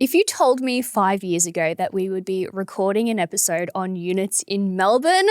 If you told me 5 years ago that we would be recording an episode on units in Melbourne,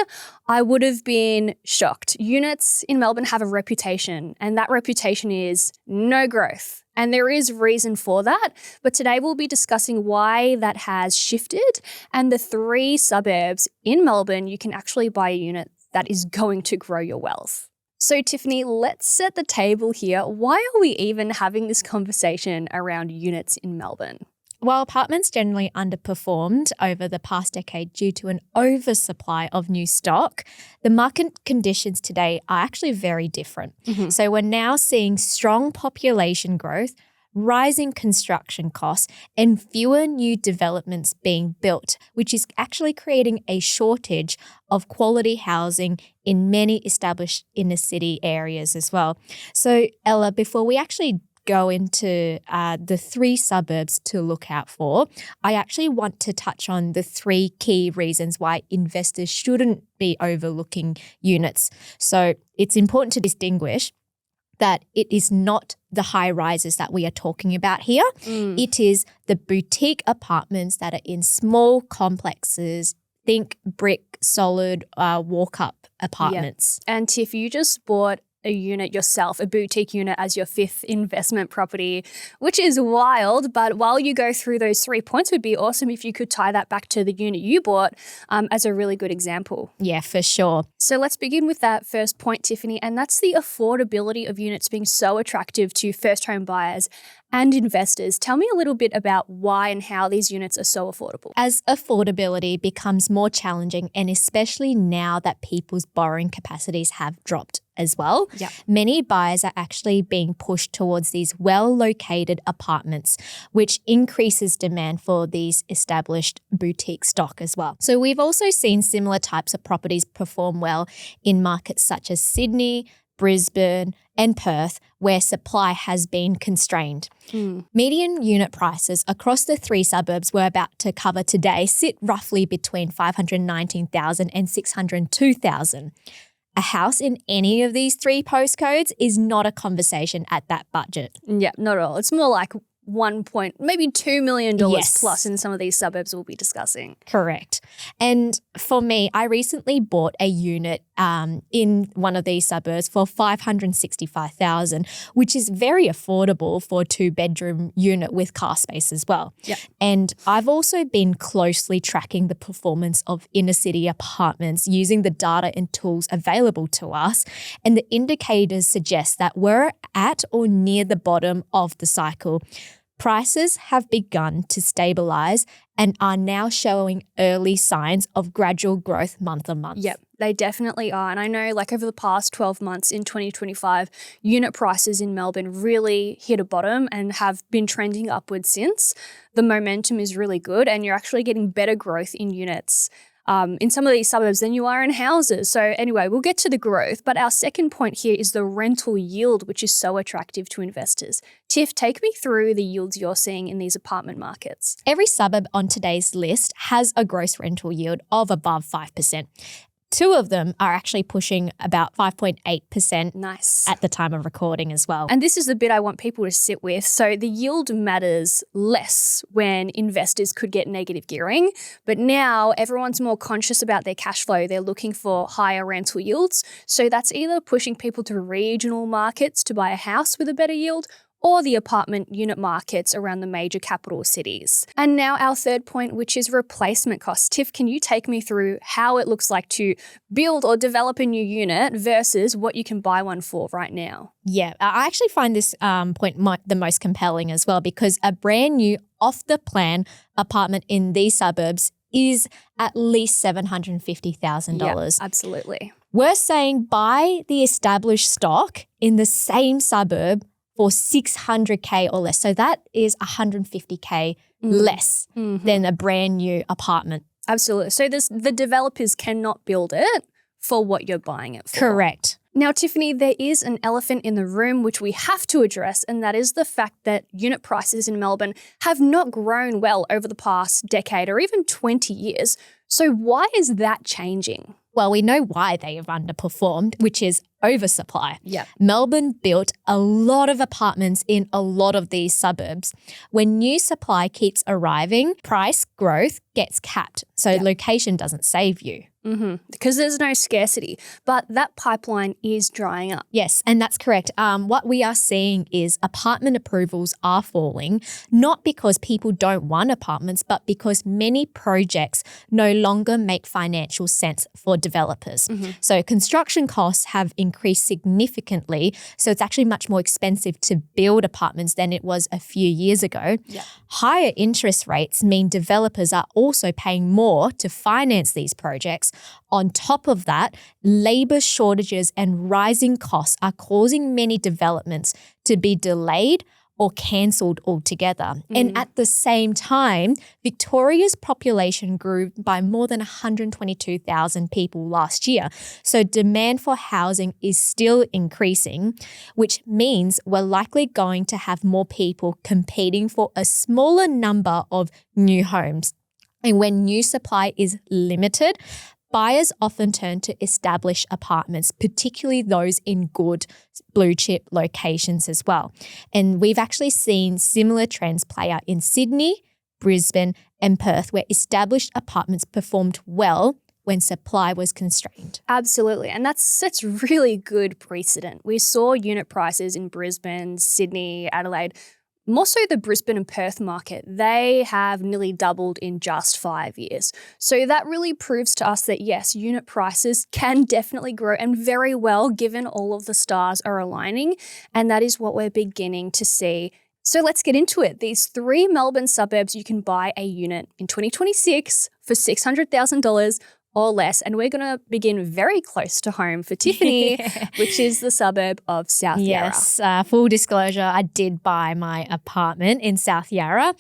I would have been shocked. Units in Melbourne have a reputation, and that reputation is no growth. And there is reason for that, but today we'll be discussing why that has shifted and the 3 suburbs in Melbourne you can actually buy a unit that is going to grow your wealth. So Tiffany, let's set the table here. Why are we even having this conversation around units in Melbourne? While apartments generally underperformed over the past decade due to an oversupply of new stock, the market conditions today are actually very different. So we're now seeing strong population growth, rising construction costs, and fewer new developments being built, which is actually creating a shortage of quality housing in many established inner city areas as well. So Ella, before we actually go into the 3 suburbs to look out for, I actually want to touch on the 3 key reasons why investors shouldn't be overlooking units. So it's important to distinguish that it is not the high rises that we are talking about here. It is the boutique apartments that are in small complexes. Think brick, solid, walk-up apartments. Yeah. And Tiff, you just bought a unit yourself, a boutique unit as your 5th investment property, which is wild. But while you go through those 3 points, it would be awesome if you could tie that back to the unit you bought as a really good example. Yeah, for sure. So let's begin with that first point, Tiffany, and that's the affordability of units being so attractive to first home buyers and investors. Tell me a little bit about why and how these units are so affordable. As affordability becomes more challenging, and especially now that people's borrowing capacities have dropped as well, many buyers are actually being pushed towards these well-located apartments, which increases demand for these established boutique stock as well. So we've also seen similar types of properties perform well in markets such as Sydney, Brisbane, and Perth, where supply has been constrained. Median unit prices across the 3 suburbs we're about to cover today sit roughly between $519,000 and $602,000. A house in any of these 3 postcodes is not a conversation at that budget. Yeah, not at all. It's more like maybe $2 million plus in some of these suburbs we'll be discussing. Correct. And for me, I recently bought a unit in one of these suburbs for $565,000, which is very affordable for a 2-bedroom unit with car space as well. Yep. And I've also been closely tracking the performance of inner city apartments using the data and tools available to us. And the indicators suggest that we're at or near the bottom of the cycle. Prices have begun to stabilise and are now showing early signs of gradual growth month on month. Yep, they definitely are. And I know over the past 12 months in 2025, unit prices in Melbourne really hit a bottom and have been trending upwards since. The momentum is really good and you're actually getting better growth in units in some of these suburbs than you are in houses. So anyway, we'll get to the growth, but our second point here is the rental yield, which is so attractive to investors. Tiff, take me through the yields you're seeing in these apartment markets. Every suburb on today's list has a gross rental yield of above 5%. 2 of them are actually pushing about 5.8% Nice. at the time of recording as well. And this is the bit I want people to sit with. So the yield matters less when investors could get negative gearing, but now everyone's more conscious about their cash flow. They're looking for higher rental yields. So that's either pushing people to regional markets to buy a house with a better yield, or the apartment unit markets around the major capital cities. And now our third point, which is replacement costs. Tiff, can you take me through how it looks like to build or develop a new unit versus what you can buy one for right now? Yeah, I actually find this point the most compelling as well, because a brand new off-the-plan apartment in these suburbs is at least $750,000. Yeah, absolutely. We're saying buy the established stock in the same suburb for $600K or less. So that is $150K less than a brand new apartment. Absolutely. So the developers cannot build it for what you're buying it for. Correct. Now, Tiffany, there is an elephant in the room which we have to address, and that is the fact that unit prices in Melbourne have not grown well over the past decade or even 20 years. So why is that changing? Well, we know why they have underperformed, which is oversupply. Yeah. Melbourne built a lot of apartments in a lot of these suburbs. When new supply keeps arriving, price growth gets capped. So location doesn't save you. Because there's no scarcity, but that pipeline is drying up. Yes, and that's correct. What we are seeing is apartment approvals are falling, not because people don't want apartments, but because many projects no longer make financial sense for developers. So construction costs have increased significantly. So it's actually much more expensive to build apartments than it was a few years ago. Yeah. Higher interest rates mean developers are also paying more to finance these projects. On top of that, labour shortages and rising costs are causing many developments to be delayed or cancelled altogether. And at the same time, Victoria's population grew by more than 122,000 people last year. So demand for housing is still increasing, which means we're likely going to have more people competing for a smaller number of new homes. And when new supply is limited, buyers often turn to established apartments, particularly those in good blue chip locations as well. And we've actually seen similar trends play out in Sydney, Brisbane, and Perth, where established apartments performed well when supply was constrained. Absolutely. And that sets really good precedent. We saw unit prices in Brisbane, Sydney, Adelaide, more so the Brisbane and Perth market, they have nearly doubled in just 5 years. So that really proves to us that yes, unit prices can definitely grow, and very well given all of the stars are aligning. And that is what we're beginning to see. So let's get into it. These 3 Melbourne suburbs, you can buy a unit in 2026 for $600,000 or less. And we're going to begin very close to home for Tiffany, which is the suburb of South Yarra. Yes, full disclosure, I did buy my apartment in South Yarra.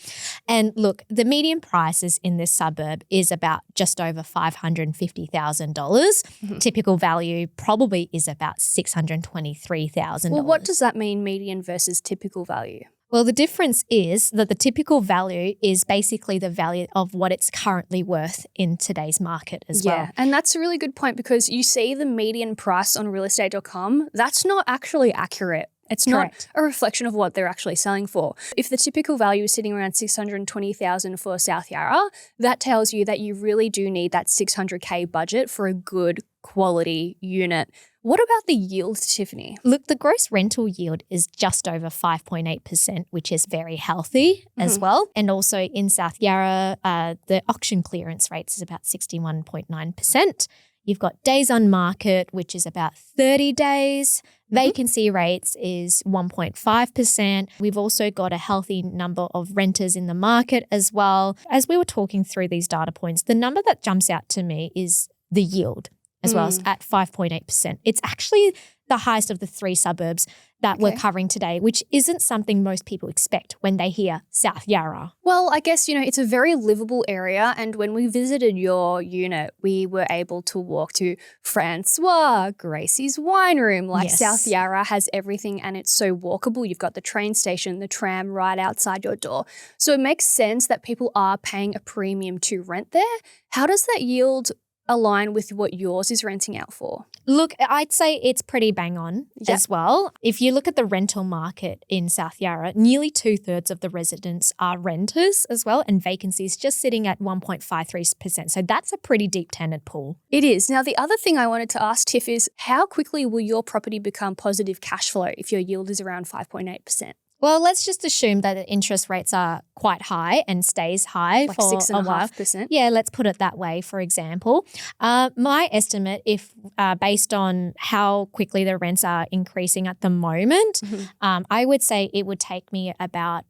And look, the median prices in this suburb is about just over $550,000. Typical value probably is about $623,000. Well, what does that mean, median versus typical value? Well, the difference is that the typical value is basically the value of what it's currently worth in today's market as well. And that's a really good point, because you see the median price on realestate.com, that's not actually accurate. It's Correct. not a reflection of what they're actually selling for. If the typical value is sitting around $620,000 for South Yarra, that tells you that you really do need that $600K budget for a good quality unit. What about the yield, Tiffany? Look, the gross rental yield is just over 5.8%, which is very healthy as well. And also in South Yarra, the auction clearance rates is about 61.9%. You've got days on market, which is about 30 days. Vacancy rates is 1.5%. We've also got a healthy number of renters in the market as well. As we were talking through these data points, the number that jumps out to me is the yield as well, as at 5.8%. It's actually the highest of the 3 suburbs that we're covering today, which isn't something most people expect when they hear South Yarra. Well, I guess, it's a very livable area. And when we visited your unit, we were able to walk to Francois, Gracie's wine room. South Yarra has everything, and it's so walkable. You've got the train station, the tram right outside your door. So it makes sense that people are paying a premium to rent there. How does that yield align with what yours is renting out for? Look, I'd say it's pretty bang on as well. If you look at the rental market in South Yarra, nearly 2/3 of the residents are renters as well, and vacancies just sitting at 1.53%. So that's a pretty deep tenant pool. It is. Now, the other thing I wanted to ask, Tiff, is how quickly will your property become positive cash flow if your yield is around 5.8%? Well, let's just assume that the interest rates are quite high and stays high Like for 6.5%. Yeah, let's put it that way, for example. My estimate, if based on how quickly the rents are increasing at the moment, I would say it would take me about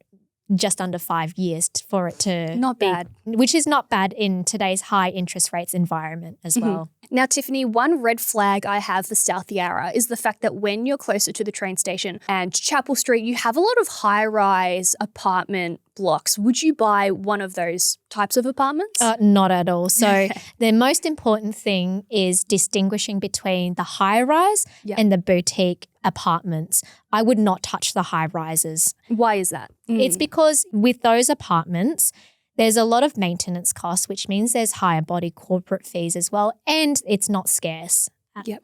just under 5 years for it to Not bad. Which is not bad in today's high interest rates environment as well. Now, Tiffany, one red flag I have for South Yarra is the fact that when you're closer to the train station and Chapel Street, you have a lot of high-rise apartment blocks. Would you buy one of those types of apartments? Not at all. So the most important thing is distinguishing between the high-rise and the boutique apartments. I would not touch the high-rises. Why is that? It's because with those apartments, there's a lot of maintenance costs, which means there's higher body corporate fees as well, and it's not scarce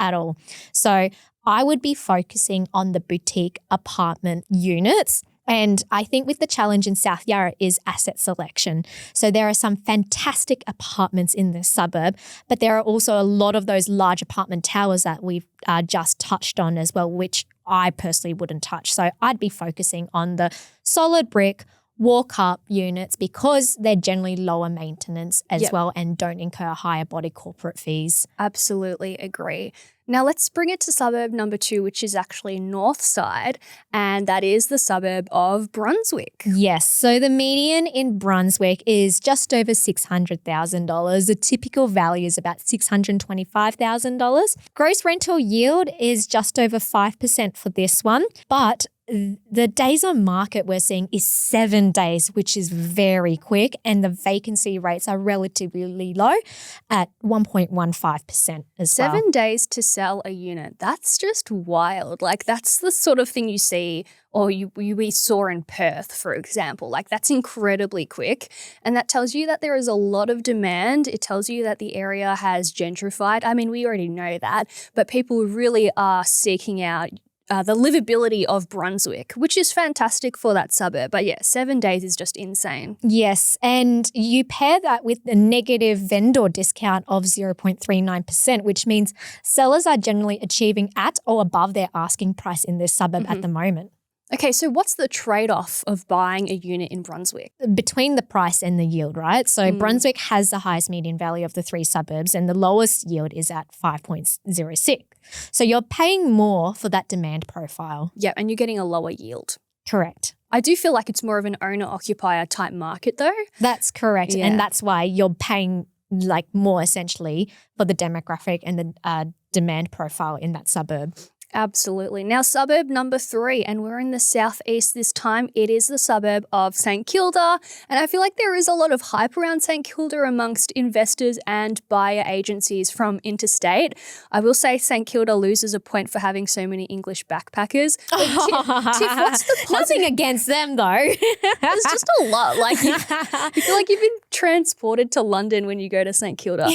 at all. So I would be focusing on the boutique apartment units. And I think with the challenge in South Yarra is asset selection. So there are some fantastic apartments in this suburb, but there are also a lot of those large apartment towers that we've just touched on as well, which I personally wouldn't touch. So I'd be focusing on the solid brick walk-up units because they're generally lower maintenance as well and don't incur higher body corporate fees. Absolutely agree. Now let's bring it to suburb number 2, which is actually north side, and that is the suburb of Brunswick. Yes, so the median in Brunswick is just over $600,000. The typical value is about $625,000. Gross rental yield is just over 5% for this one, but the days on market we're seeing is 7 days, which is very quick, and the vacancy rates are relatively low at 1.15% as well. 7 days to sell a unit. That's just wild. Like that's the sort of thing you see or we saw in Perth, for example. Like that's incredibly quick. And that tells you that there is a lot of demand. It tells you that the area has gentrified. I mean, we already know that, but people really are seeking out the livability of Brunswick, which is fantastic for that suburb. But yeah, 7 days is just insane. Yes, and you pair that with the negative vendor discount of 0.39%, which means sellers are generally achieving at or above their asking price in this suburb at the moment. Okay, so what's the trade-off of buying a unit in Brunswick? Between the price and the yield, right? So Brunswick has the highest median value of the 3 suburbs and the lowest yield is at 5.06. So you're paying more for that demand profile. Yeah, and you're getting a lower yield. Correct. I do feel like it's more of an owner-occupier type market though. That's correct. Yeah. And that's why you're paying like more essentially for the demographic and the demand profile in that suburb. Absolutely. Now, suburb number 3, and we're in the southeast this time. It is the suburb of St Kilda, and I feel like there is a lot of hype around St Kilda amongst investors and buyer agencies from interstate. I will say St Kilda loses a point for having so many English backpackers. Tiff, what's the Nothing against them though. There's just a lot. Like you feel like you've been transported to London when you go to St Kilda.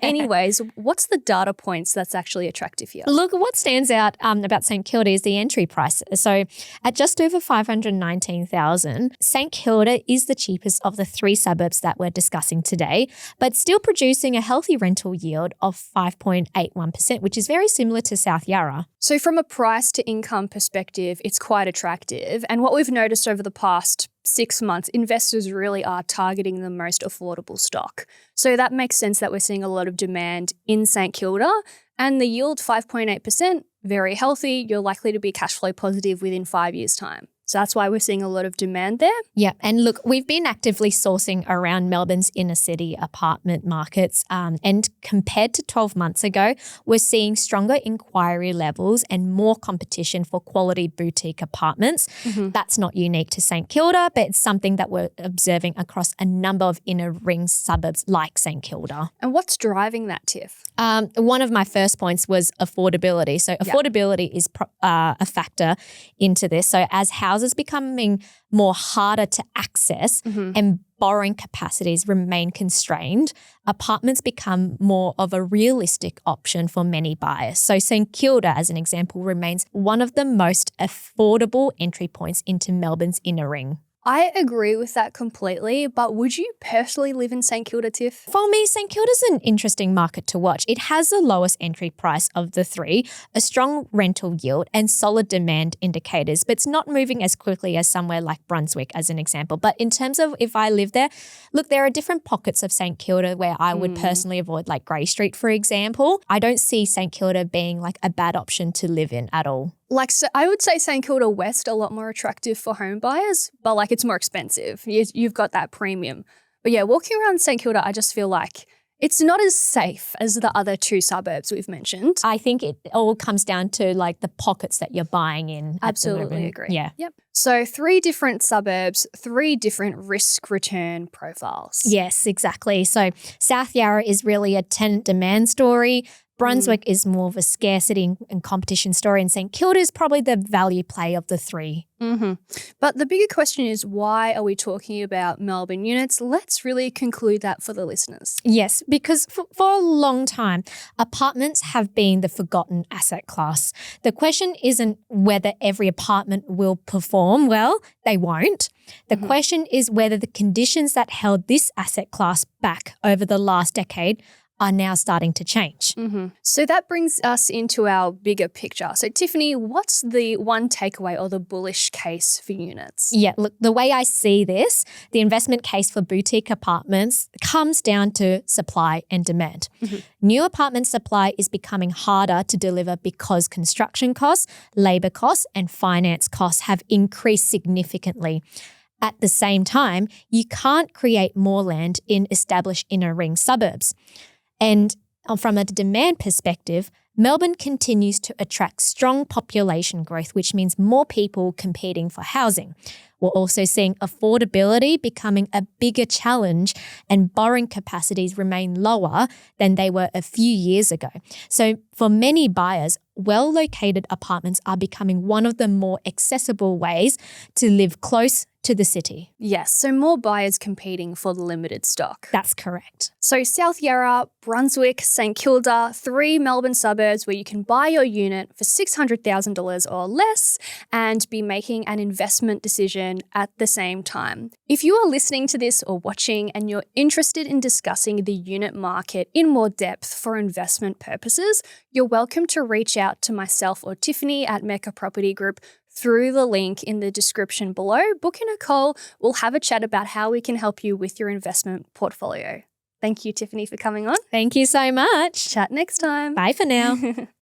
Anyways, what's the data points that's actually attractive here? Look, what stands out about St Kilda is the entry price. So at just over $519,000, St Kilda is the cheapest of the 3 suburbs that we're discussing today, but still producing a healthy rental yield of 5.81%, which is very similar to South Yarra. So from a price to income perspective, it's quite attractive. And what we've noticed over the past 6 months, investors really are targeting the most affordable stock. So that makes sense that we're seeing a lot of demand in St Kilda, and the yield 5.8%, very healthy. You're likely to be cash flow positive within 5 years' time. So that's why we're seeing a lot of demand there. Yeah. And look, we've been actively sourcing around Melbourne's inner city apartment markets. And compared to 12 months ago, we're seeing stronger inquiry levels and more competition for quality boutique apartments. That's not unique to St Kilda, but it's something that we're observing across a number of inner ring suburbs like St Kilda. And what's driving that, Tiff? One of my first points was affordability. So affordability is a factor into this. So as houses becoming more harder to access and borrowing capacities remain constrained, apartments become more of a realistic option for many buyers. So St Kilda, as an example, remains one of the most affordable entry points into Melbourne's inner ring. I agree with that completely, but would you personally live in St Kilda, Tiff? For me, St Kilda's an interesting market to watch. It has the lowest entry price of the 3, a strong rental yield and solid demand indicators, but it's not moving as quickly as somewhere like Brunswick, as an example. But in terms of if I live there, look, there are different pockets of St Kilda where I would personally avoid, like Grey Street, for example. I don't see St Kilda being like a bad option to live in at all. Like, so I would say St Kilda West a lot more attractive for home buyers, but like it's more expensive. You've got that premium. But yeah, walking around St Kilda, I just feel like it's not as safe as the other 2 suburbs we've mentioned. I think it all comes down to like the pockets that you're buying in. Absolutely agree. Yeah. Yep. So 3 different suburbs, 3 different risk return profiles. Yes, exactly. So South Yarra is really a tenant demand story. Brunswick is more of a scarcity and competition story, and St Kilda is probably the value play of the three. But the bigger question is, why are we talking about Melbourne units? Let's really conclude that for the listeners. Yes, because for a long time, apartments have been the forgotten asset class. The question isn't whether every apartment will perform well. They won't. The question is whether the conditions that held this asset class back over the last decade are now starting to change. So that brings us into our bigger picture. So Tiffany, what's the one takeaway or the bullish case for units? Yeah, look, the way I see this, the investment case for boutique apartments comes down to supply and demand. New apartment supply is becoming harder to deliver because construction costs, labour costs, and finance costs have increased significantly. At the same time, you can't create more land in established inner ring suburbs. And from a demand perspective, Melbourne continues to attract strong population growth, which means more people competing for housing. We're also seeing affordability becoming a bigger challenge and borrowing capacities remain lower than they were a few years ago. So for many buyers, well-located apartments are becoming one of the more accessible ways to live close to the city. Yes, so more buyers competing for the limited stock. That's correct. So South Yarra, Brunswick, St Kilda, 3 Melbourne suburbs where you can buy your unit for $600,000 or less and be making an investment decision at the same time. If you are listening to this or watching and you're interested in discussing the unit market in more depth for investment purposes, you're welcome to reach out to myself or Tiffany at Mecca Property Group through the link in the description below. Book in a call. We'll have a chat about how we can help you with your investment portfolio. Thank you, Tiffany, for coming on. Thank you so much. Chat next time. Bye for now.